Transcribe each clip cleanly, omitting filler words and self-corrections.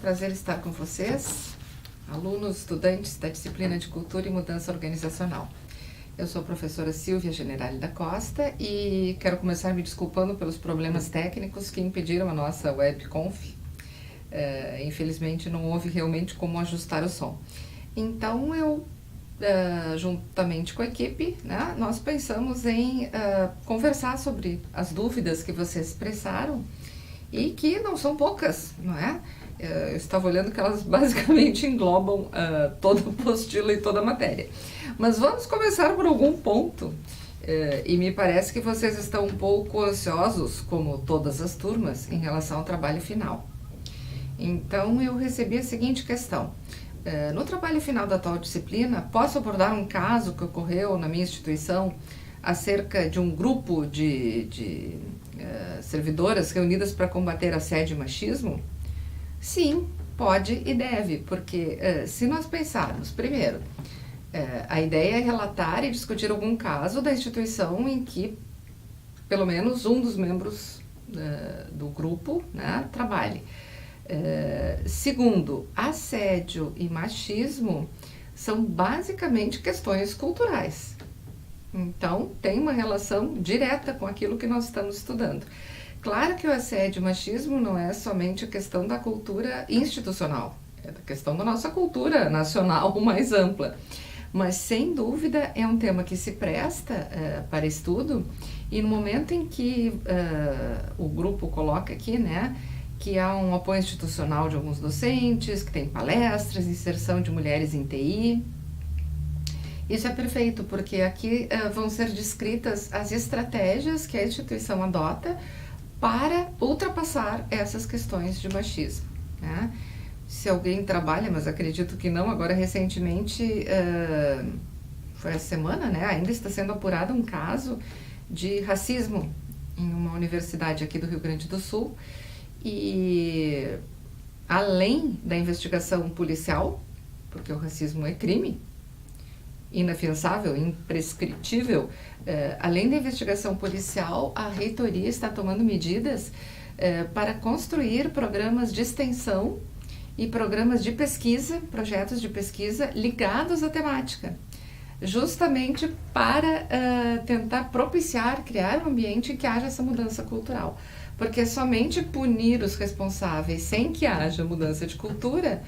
prazer estar com vocês, alunos, estudantes da disciplina de Cultura e Mudança Organizacional. Eu sou a professora Silvia Generali da Costa e quero começar me desculpando pelos problemas técnicos que impediram a nossa webconf. Infelizmente não houve realmente como ajustar o som. Então eu, juntamente com a equipe, né, nós pensamos em conversar sobre as dúvidas que vocês expressaram e que não são poucas, não é? Eu estava olhando que elas basicamente englobam toda a apostila e toda a matéria. Mas vamos começar por algum ponto, e me parece que vocês estão um pouco ansiosos, como todas as turmas, em relação ao trabalho final. Então eu recebi a seguinte questão: no trabalho final da atual disciplina, posso abordar um caso que ocorreu na minha instituição acerca de um grupo de servidoras reunidas para combater assédio e machismo? Sim, pode e deve, porque se nós pensarmos, primeiro, a ideia é relatar e discutir algum caso da instituição em que pelo menos um dos membros do grupo, né, trabalhe. Segundo, assédio e machismo são basicamente questões culturais. Então, tem uma relação direta com aquilo que nós estamos estudando. Claro que o assédio e o machismo não é somente a questão da cultura institucional, é a questão da nossa cultura nacional mais ampla. Mas, sem dúvida, é um tema que se presta para estudo, e no momento em que o grupo coloca aqui, né, que há um apoio institucional de alguns docentes, que tem palestras, inserção de mulheres em TI, isso é perfeito, porque aqui vão ser descritas as estratégias que a instituição adota para ultrapassar essas questões de machismo, né? Se alguém trabalha, mas acredito que não, agora recentemente, foi a semana, né? Ainda está sendo apurado um caso de racismo em uma universidade aqui do Rio Grande do Sul, e além da investigação policial, porque o racismo é crime, inafiançável, imprescritível, além da investigação policial, a reitoria está tomando medidas para construir programas de extensão e programas de pesquisa, projetos de pesquisa ligados à temática, justamente para tentar propiciar, criar um ambiente em que haja essa mudança cultural. Porque somente punir os responsáveis sem que haja mudança de cultura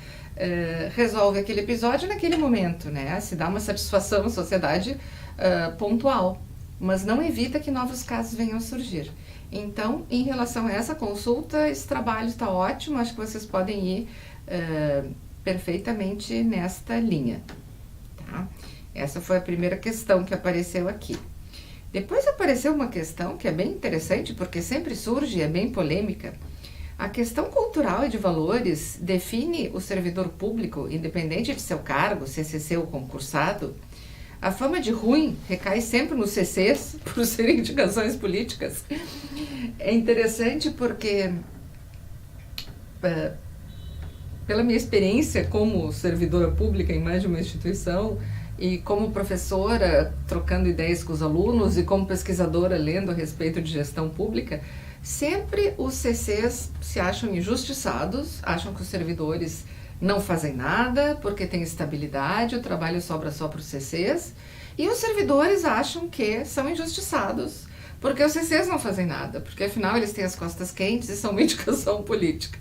resolve aquele episódio naquele momento, né? Se dá uma satisfação à sociedade pontual, mas não evita que novos casos venham a surgir. Então, em relação a essa consulta, esse trabalho está ótimo, acho que vocês podem ir perfeitamente nesta linha, tá? Essa foi a primeira questão que apareceu aqui. Depois apareceu uma questão que é bem interessante, porque sempre surge e é bem polêmica. A questão cultural e de valores define o servidor público, independente de seu cargo, CCC ou concursado. A fama de ruim recai sempre nos CCs, por serem indicações políticas. É interessante porque, pela minha experiência como servidora pública em mais de uma instituição, e como professora trocando ideias com os alunos e como pesquisadora lendo a respeito de gestão pública, sempre os CCs se acham injustiçados, acham que os servidores não fazem nada porque tem estabilidade, o trabalho sobra só para os CCs, e os servidores acham que são injustiçados porque os CCs não fazem nada, porque afinal eles têm as costas quentes e são uma indicação política.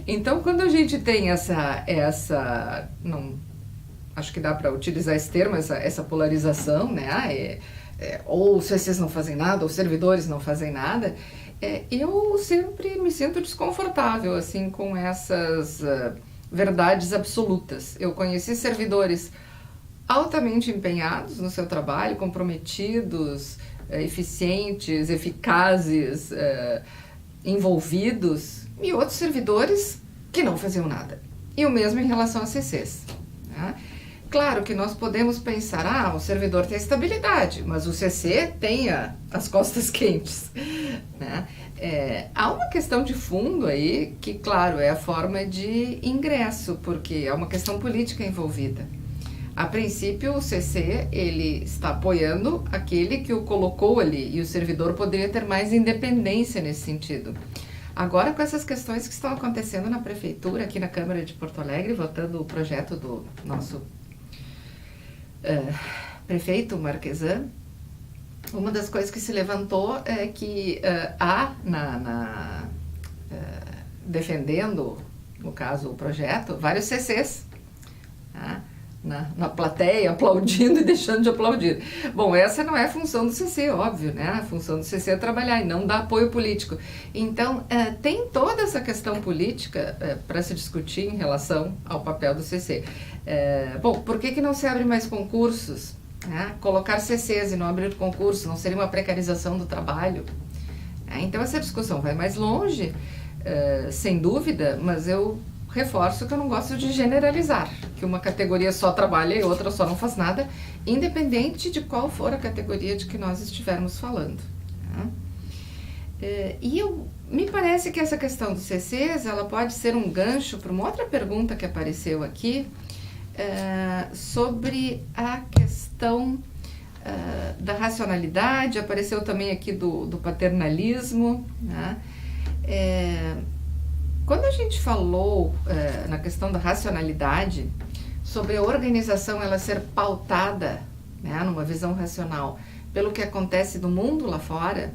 Então, quando a gente tem acho que dá para utilizar esse termo, essa polarização, né? Ou os CCs não fazem nada, ou os servidores não fazem nada, eu sempre me sinto desconfortável assim, com essas verdades absolutas. Eu conheci servidores altamente empenhados no seu trabalho, comprometidos, eficientes, eficazes, envolvidos, e outros servidores que não faziam nada. E o mesmo em relação a CCs, né? Claro que nós podemos pensar, o servidor tem estabilidade, mas o CC tem as costas quentes, né? Há uma questão de fundo aí, que claro, é a forma de ingresso, porque é uma questão política envolvida. A princípio, o CC, ele está apoiando aquele que o colocou ali, e o servidor poderia ter mais independência nesse sentido. Agora, com essas questões que estão acontecendo na prefeitura, aqui na Câmara de Porto Alegre, votando o projeto do nosso prefeito Marquesan, uma das coisas que se levantou é que há defendendo, no caso, o projeto, vários CCs, tá? Na plateia, aplaudindo e deixando de aplaudir. Bom, essa não é a função do CC, óbvio, né? A função do CC é trabalhar e não dar apoio político. Então, tem toda essa questão política para se discutir em relação ao papel do CC. Bom, por que não se abre mais concursos? Colocar CCs e não abrir concurso não seria uma precarização do trabalho? Então, essa discussão vai mais longe, sem dúvida, mas eu reforço que eu não gosto de generalizar, que uma categoria só trabalha e outra só não faz nada, independente de qual for a categoria de que nós estivermos falando. E me parece que essa questão dos CCs, ela pode ser um gancho para uma outra pergunta que apareceu aqui, sobre a questão da racionalidade, apareceu também aqui do paternalismo, né? Quando a gente falou na questão da racionalidade, sobre a organização ela ser pautada, né, numa visão racional, pelo que acontece no mundo lá fora,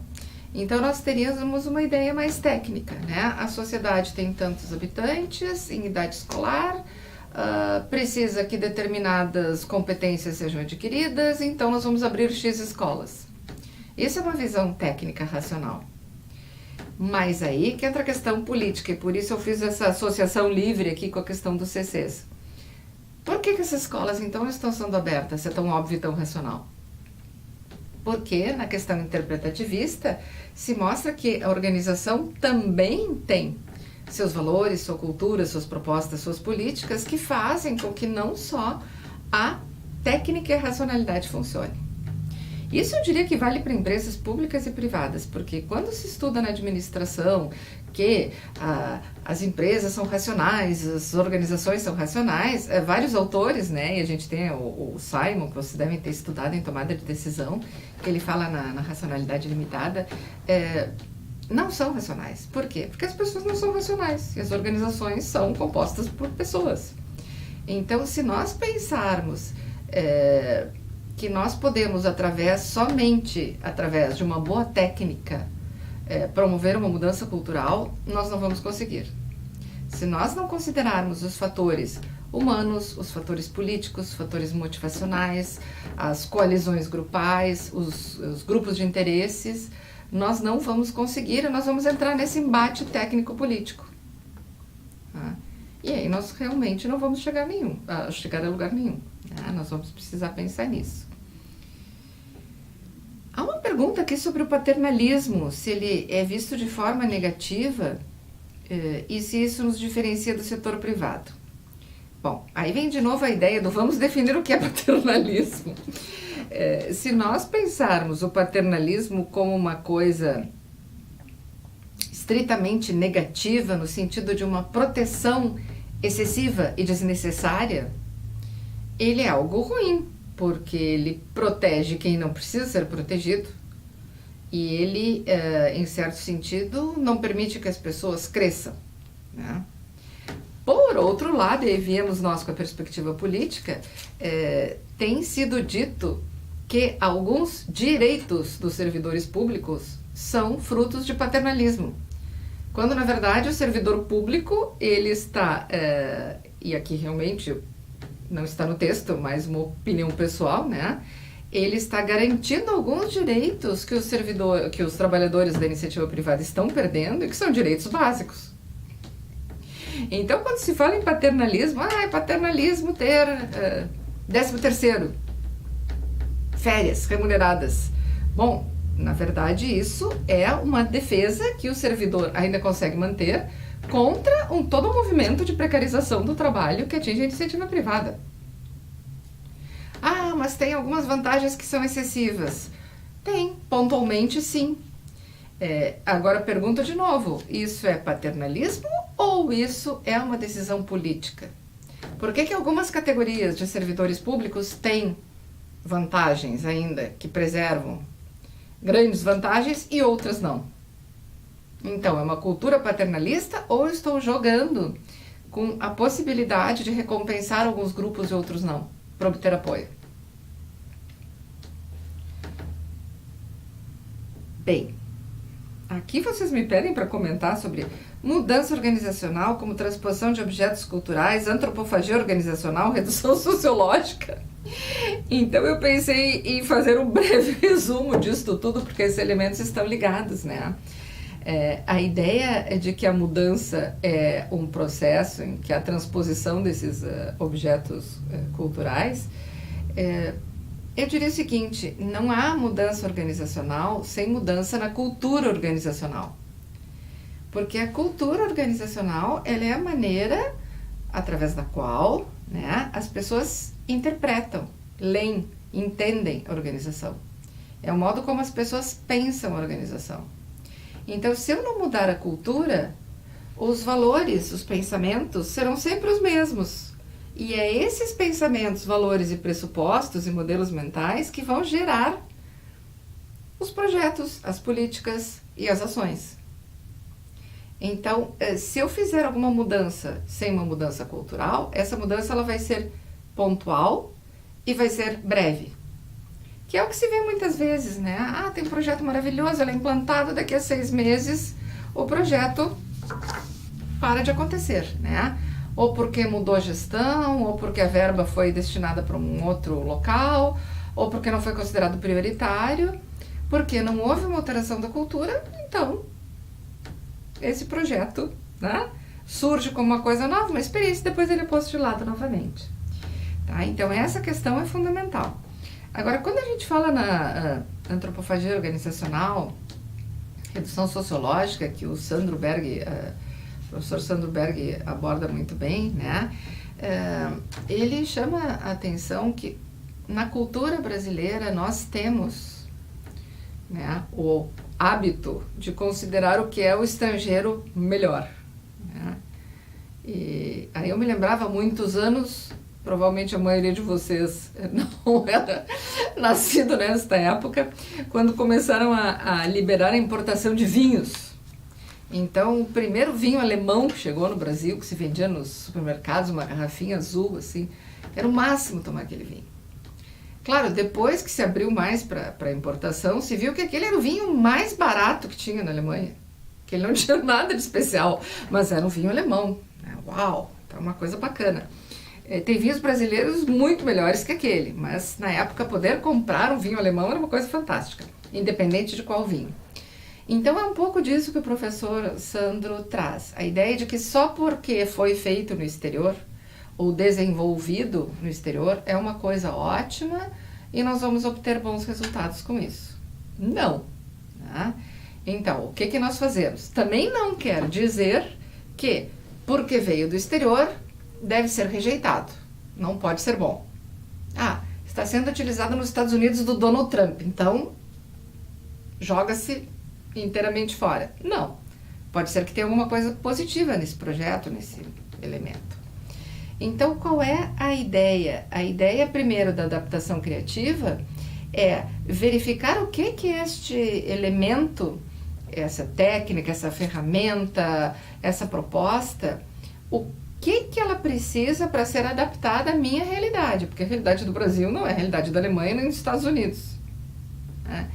então nós teríamos uma ideia mais técnica, né? A sociedade tem tantos habitantes em idade escolar, precisa que determinadas competências sejam adquiridas, então nós vamos abrir X escolas. Isso é uma visão técnica racional. Mas aí que entra a questão política, e por isso eu fiz essa associação livre aqui com a questão dos CCs. Por que essas escolas então estão sendo abertas, se é tão óbvio e tão racional? Porque na questão interpretativista se mostra que a organização também tem seus valores, sua cultura, suas propostas, suas políticas, que fazem com que não só a técnica e a racionalidade funcione. Isso eu diria que vale para empresas públicas e privadas, porque quando se estuda na administração que as empresas são racionais, as organizações são racionais, vários autores, né, e a gente tem o Simon, que vocês devem ter estudado em tomada de decisão, que ele fala na racionalidade limitada, não são racionais. Por quê? Porque as pessoas não são racionais e as organizações são compostas por pessoas. Então, se nós pensarmos que nós podemos, somente através de uma boa técnica, promover uma mudança cultural, nós não vamos conseguir. Se nós não considerarmos os fatores humanos, os fatores políticos, os fatores motivacionais, as coalizões grupais, os grupos de interesses, nós não vamos conseguir, nós vamos entrar nesse embate técnico-político. E aí nós realmente não vamos chegar a lugar nenhum. Nós vamos precisar pensar nisso. Há uma pergunta aqui sobre o paternalismo, se ele é visto de forma negativa e se isso nos diferencia do setor privado. Bom, aí vem de novo a ideia do vamos definir o que é paternalismo. Se nós pensarmos o paternalismo como uma coisa estritamente negativa, no sentido de uma proteção excessiva e desnecessária, ele é algo ruim, porque ele protege quem não precisa ser protegido e ele, em certo sentido, não permite que as pessoas cresçam, né? Por outro lado, e viemos nós com a perspectiva política, tem sido dito que alguns direitos dos servidores públicos são frutos de paternalismo, quando na verdade o servidor público, ele está, e aqui realmente não está no texto, mas uma opinião pessoal, né? Ele está garantindo alguns direitos que os trabalhadores da iniciativa privada estão perdendo e que são direitos básicos. Então, quando se fala em paternalismo, é paternalismo ter 13º, férias remuneradas. Bom, na verdade, isso é uma defesa que o servidor ainda consegue manter contra todo um movimento de precarização do trabalho que atinge a iniciativa privada. Mas tem algumas vantagens que são excessivas. Tem, pontualmente sim. Agora pergunto de novo, isso é paternalismo ou isso é uma decisão política? Por que algumas categorias de servidores públicos têm vantagens ainda, que preservam grandes vantagens e outras não? Então, é uma cultura paternalista ou estou jogando com a possibilidade de recompensar alguns grupos e outros não, para obter apoio? Bem, aqui vocês me pedem para comentar sobre mudança organizacional como transposição de objetos culturais, antropofagia organizacional, redução sociológica. Então eu pensei em fazer um breve resumo disso tudo, porque esses elementos estão ligados, né? A ideia é de que a mudança é um processo em que a transposição desses objetos culturais, eu diria o seguinte: não há mudança organizacional sem mudança na cultura organizacional. Porque a cultura organizacional, ela é a maneira através da qual, né, as pessoas interpretam, leem, entendem a organização. É o modo como as pessoas pensam a organização. Então, se eu não mudar a cultura, os valores, os pensamentos serão sempre os mesmos. E é esses pensamentos, valores e pressupostos e modelos mentais que vão gerar os projetos, as políticas e as ações. Então, se eu fizer alguma mudança sem uma mudança cultural, essa mudança ela vai ser pontual e vai ser breve. Que é o que se vê muitas vezes, né? Ah, tem um projeto maravilhoso, ele é implantado, daqui a 6 meses o projeto para de acontecer, né? Ou porque mudou a gestão, ou porque a verba foi destinada para um outro local, ou porque não foi considerado prioritário, porque não houve uma alteração da cultura, então esse projeto, né, surge como uma coisa nova, uma experiência, depois ele é posto de lado novamente. Tá? Então essa questão é fundamental. Agora, quando a gente fala na antropofagia organizacional, redução sociológica, que o professor Sandro Berg aborda muito bem, né? Ele chama a atenção que na cultura brasileira nós temos, né, o hábito de considerar o que é o estrangeiro melhor, né? E aí eu me lembrava há muitos anos, provavelmente a maioria de vocês não era nascido nesta época, quando começaram a liberar a importação de vinhos. Então, o primeiro vinho alemão que chegou no Brasil, que se vendia nos supermercados, uma garrafinha azul, assim, era o máximo tomar aquele vinho. Claro, depois que se abriu mais para importação, se viu que aquele era o vinho mais barato que tinha na Alemanha, que ele não tinha nada de especial, mas era um vinho alemão. Uau, então é uma coisa bacana. Tem vinhos brasileiros muito melhores que aquele, mas na época poder comprar um vinho alemão era uma coisa fantástica, independente de qual vinho. Então é um pouco disso que o professor Sandro traz, a ideia de que só porque foi feito no exterior ou desenvolvido no exterior é uma coisa ótima e nós vamos obter bons resultados com isso. Não. Né? Então, o que nós fazemos? Também não quer dizer que porque veio do exterior deve ser rejeitado, não pode ser bom. Ah, está sendo utilizado nos Estados Unidos do Donald Trump, então joga-se inteiramente fora. Não, pode ser que tenha alguma coisa positiva nesse projeto, nesse elemento. Então, qual é a ideia? A ideia primeiro da adaptação criativa é verificar o que este elemento, essa técnica, essa ferramenta, essa proposta, o que ela precisa para ser adaptada à minha realidade, porque a realidade do Brasil não é a realidade da Alemanha nem dos Estados Unidos. Né?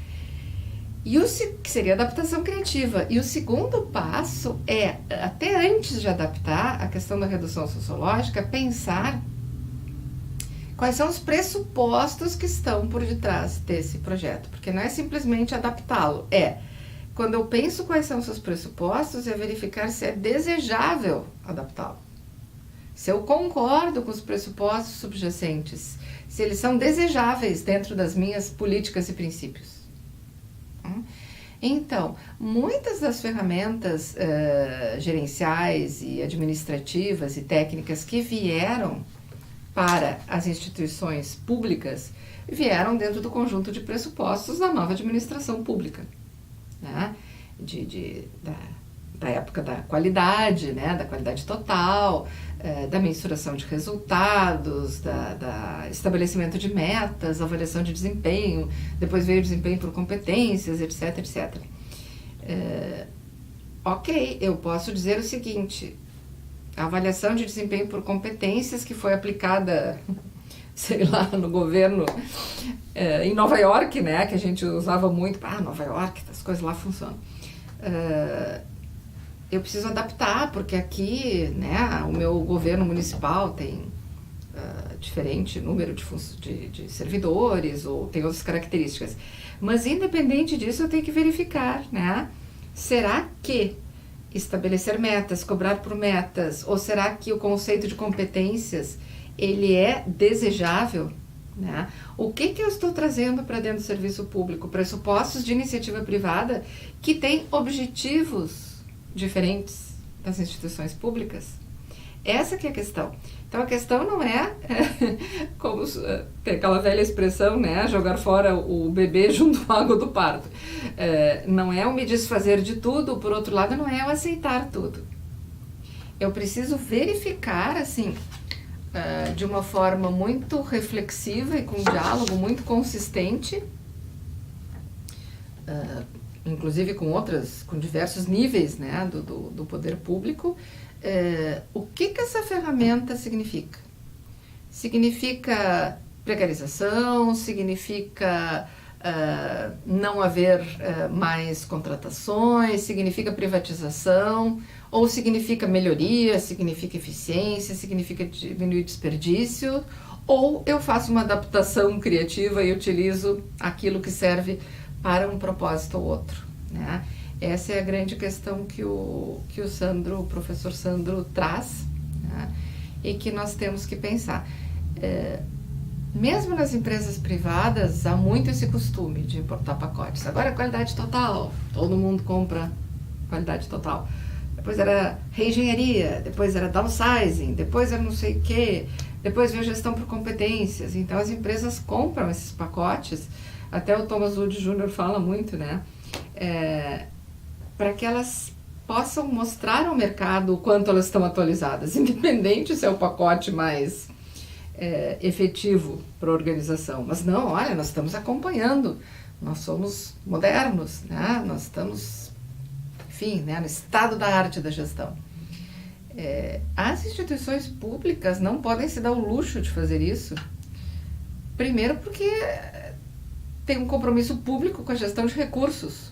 E que seria adaptação criativa. E o segundo passo é, até antes de adaptar a questão da redução sociológica, pensar quais são os pressupostos que estão por detrás desse projeto. Porque não é simplesmente adaptá-lo, quando eu penso quais são os seus pressupostos, é verificar se é desejável adaptá-lo. Se eu concordo com os pressupostos subjacentes, se eles são desejáveis dentro das minhas políticas e princípios. Então, muitas das ferramentas gerenciais e administrativas e técnicas que vieram para as instituições públicas vieram dentro do conjunto de pressupostos da nova administração pública, né? Da época da qualidade, né? Da qualidade total, da mensuração de resultados, da estabelecimento de metas, avaliação de desempenho, depois veio o desempenho por competências, etc, etc. Ok, eu posso dizer o seguinte: a avaliação de desempenho por competências que foi aplicada, sei lá, no governo em Nova York, né, que a gente usava muito, Nova York, as coisas lá funcionam. Eu preciso adaptar, porque aqui, né, o meu governo municipal tem diferente número de servidores, ou tem outras características. Mas, independente disso, eu tenho que verificar, né? Será que estabelecer metas, cobrar por metas, ou será que o conceito de competências, ele é desejável? Né? O que eu estou trazendo para dentro do serviço público? Pressupostos de iniciativa privada que têm objetivos diferentes das instituições públicas? Essa que é a questão. Então, a questão não é, como tem aquela velha expressão, né, jogar fora o bebê junto à água do parto. Não é o me desfazer de tudo, por outro lado, não é o aceitar tudo. Eu preciso verificar, assim, de uma forma muito reflexiva e com um diálogo muito consistente, inclusive com diversos níveis, né, do poder público, o que essa ferramenta significa? Significa precarização, significa não haver mais contratações, significa privatização, ou significa melhoria, significa eficiência, significa diminuir desperdício, ou eu faço uma adaptação criativa e utilizo aquilo que serve para um propósito ou outro, né? Essa é a grande questão que o professor Sandro traz, né? E que nós temos que pensar. Mesmo nas empresas privadas, há muito esse costume de importar pacotes. Agora é qualidade total, todo mundo compra qualidade total. Depois era reengenharia, depois era downsizing, depois era não sei o quê, depois veio gestão por competências. Então as empresas compram esses pacotes, até o Thomas Wood Jr. fala muito, né? Para que elas possam mostrar ao mercado o quanto elas estão atualizadas, independente se é o pacote mais efetivo para a organização. Mas não, olha, nós estamos acompanhando, nós somos modernos, né? Nós estamos, enfim, né, no estado da arte da gestão. As instituições públicas não podem se dar o luxo de fazer isso, primeiro porque tem um compromisso público com a gestão de recursos,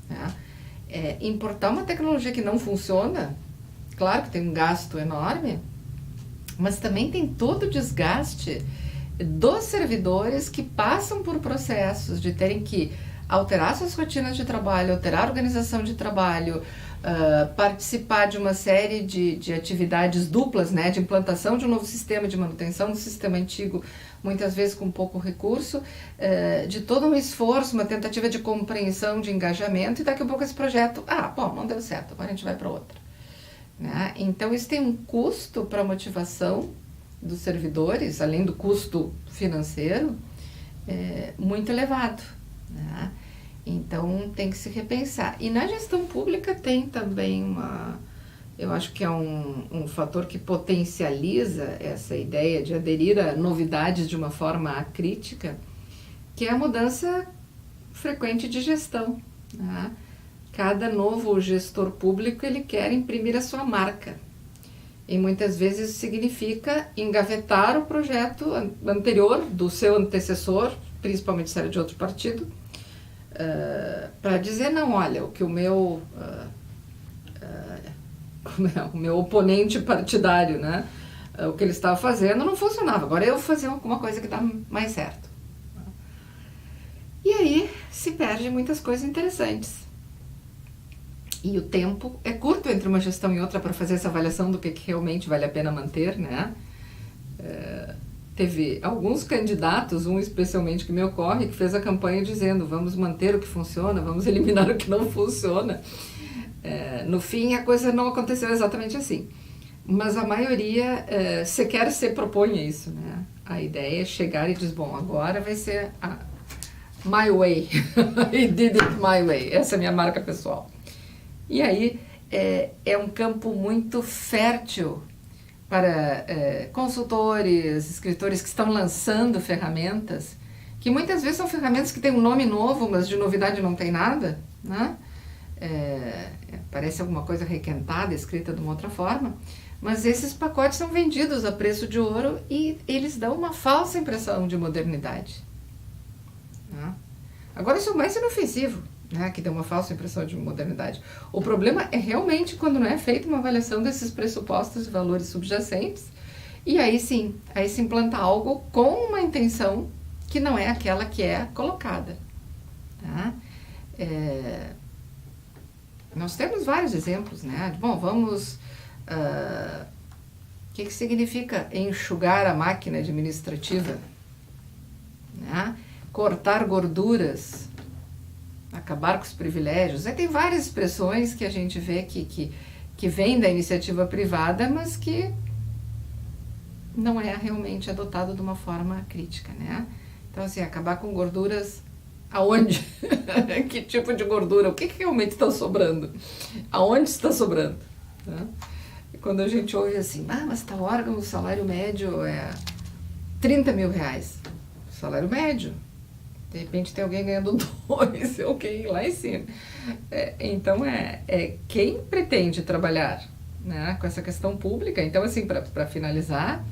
né? Importar uma tecnologia que não funciona, claro que tem um gasto enorme, mas também tem todo o desgaste dos servidores que passam por processos de terem que alterar suas rotinas de trabalho, alterar a organização de trabalho, participar de uma série de atividades duplas, né, de implantação de um novo sistema, de manutenção do sistema antigo, muitas vezes com pouco recurso, de todo um esforço, uma tentativa de compreensão, de engajamento, e daqui a pouco esse projeto, não deu certo, agora a gente vai para outra. Né? Então isso tem um custo para a motivação dos servidores, além do custo financeiro, muito elevado. Né? Então tem que se repensar. E na gestão pública tem também eu acho que é um fator que potencializa essa ideia de aderir a novidades de uma forma acrítica, que é a mudança frequente de gestão. Né? Cada novo gestor público, ele quer imprimir a sua marca. E muitas vezes isso significa engavetar o projeto anterior do seu antecessor, principalmente se era de outro partido, para dizer, não, olha, o que o meu oponente partidário, né, o que ele estava fazendo não funcionava, agora eu vou fazer alguma coisa que dá mais certo. E aí se perde muitas coisas interessantes. E o tempo é curto entre uma gestão e outra para fazer essa avaliação do que realmente vale a pena manter, né? Teve alguns candidatos, um especialmente que me ocorre, que fez a campanha dizendo, vamos manter o que funciona, vamos eliminar o que não funciona. No fim, a coisa não aconteceu exatamente assim. Mas a maioria sequer se propõe isso, né? A ideia é chegar e dizer, bom, agora vai ser my way. I did it my way. Essa é a minha marca pessoal. E aí é um campo muito fértil para consultores, escritores que estão lançando ferramentas, que muitas vezes são ferramentas que têm um nome novo, mas de novidade não tem nada, né? parece alguma coisa requentada, escrita de uma outra forma, mas esses pacotes são vendidos a preço de ouro e eles dão uma falsa impressão de modernidade. Né? Agora isso é o mais inofensivo, né, que dá uma falsa impressão de modernidade. O problema é realmente quando não é feita uma avaliação desses pressupostos e valores subjacentes, e aí sim, aí se implanta algo com uma intenção que não é aquela que é colocada. Tá? Nós temos vários exemplos, né? Bom, vamos... o que significa enxugar a máquina administrativa? Né? Cortar gorduras, acabar com os privilégios. Aí tem várias expressões que a gente vê que vêm da iniciativa privada, mas que não é realmente adotado de uma forma crítica, né? Então, assim, acabar com gorduras aonde? Que tipo de gordura? O que realmente está sobrando? Aonde está sobrando? Né? E quando a gente ouve assim, mas tal órgão, o salário médio é 30 mil reais. Salário médio. De repente tem alguém ganhando 2, alguém lá em cima. Então, quem pretende trabalhar, né, com essa questão pública. Então, assim, para finalizar,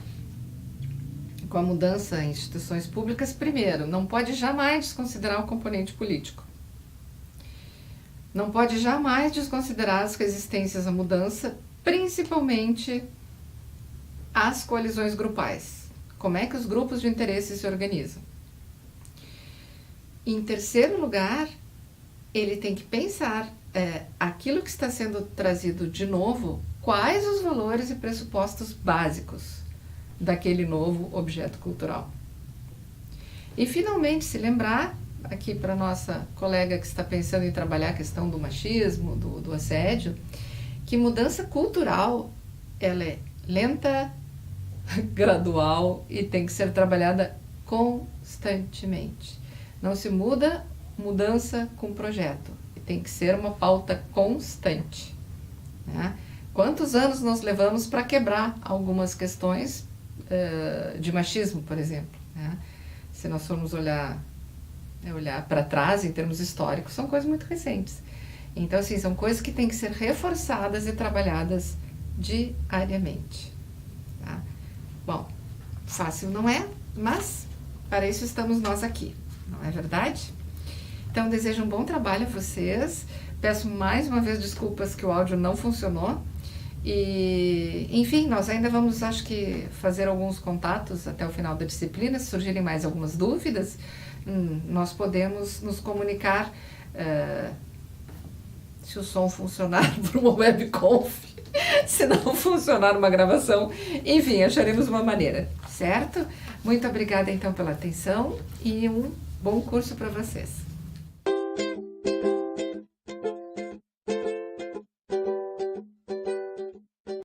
com a mudança em instituições públicas, primeiro, não pode jamais desconsiderar o componente político. Não pode jamais desconsiderar as resistências à mudança, principalmente as coalizões grupais. Como é que os grupos de interesse se organizam? Em terceiro lugar, ele tem que pensar aquilo que está sendo trazido de novo, quais os valores e pressupostos básicos daquele novo objeto cultural. E finalmente se lembrar, aqui para nossa colega que está pensando em trabalhar a questão do machismo, do assédio, que mudança cultural ela é lenta, gradual e tem que ser trabalhada constantemente. Não se muda mudança com projeto, tem que ser uma pauta constante. Né? Quantos anos nós levamos para quebrar algumas questões de machismo, por exemplo? Né? Se nós formos olhar para trás em termos históricos, são coisas muito recentes. Então, assim, são coisas que têm que ser reforçadas e trabalhadas diariamente. Tá? Bom, fácil não é, mas para isso estamos nós aqui. Não é verdade? Então, desejo um bom trabalho a vocês. Peço mais uma vez desculpas que o áudio não funcionou. E, enfim, nós ainda vamos, acho que, fazer alguns contatos até o final da disciplina. Se surgirem mais algumas dúvidas, nós podemos nos comunicar se o som funcionar por uma webconf, se não funcionar uma gravação. Enfim, acharemos uma maneira, certo? Muito obrigada, então, pela atenção e um bom curso para vocês.